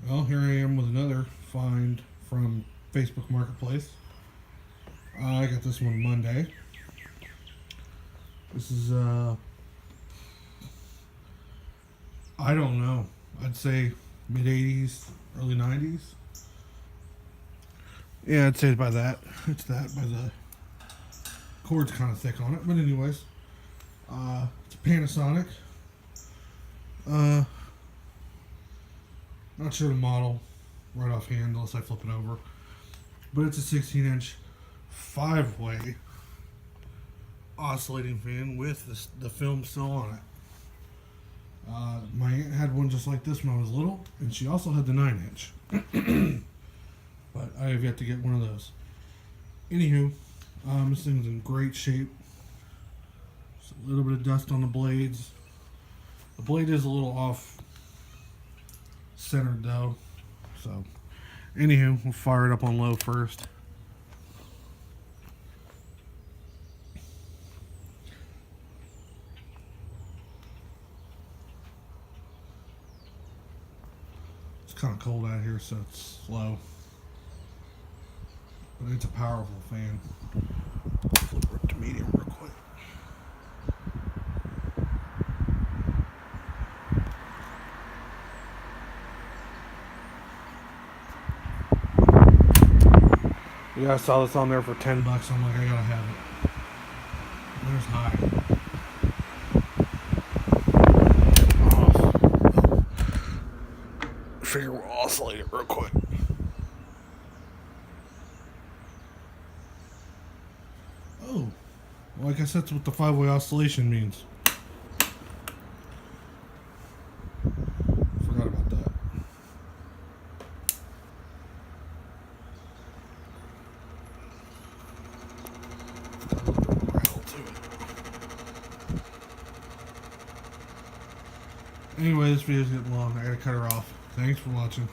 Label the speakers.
Speaker 1: Well, here I am with another find from Facebook Marketplace. I got this one Monday. This is, I don't know. I'd say mid-80s, early 90s. Yeah, I'd say by that. It's that by the cord's kind of thick on it. But anyways, it's a Panasonic. Not sure the model right offhand unless I flip it over. But it's a 16-inch 5-way oscillating fan with the film still on it. My aunt had one just like this when I was little, and she also had the 9-inch. But I have yet to get one of those. Anywho, this thing's in great shape. Just a little bit of dust on the blades. The blade is a little off centered though. So, anywho, we'll fire it up on low first. It's kind of cold out here, so it's slow. But it's a powerful fan. Flip it to medium real quick. Yeah, I saw this on there for $10. I'm like, I gotta have it. There's high. Figure we'll oscillate it real quick. Oh, well, I guess that's what the 5-way oscillation means. Forgot about that. Got a little bit of rattle to it. Anyway, this video's getting long. I gotta cut her off. Thanks for watching.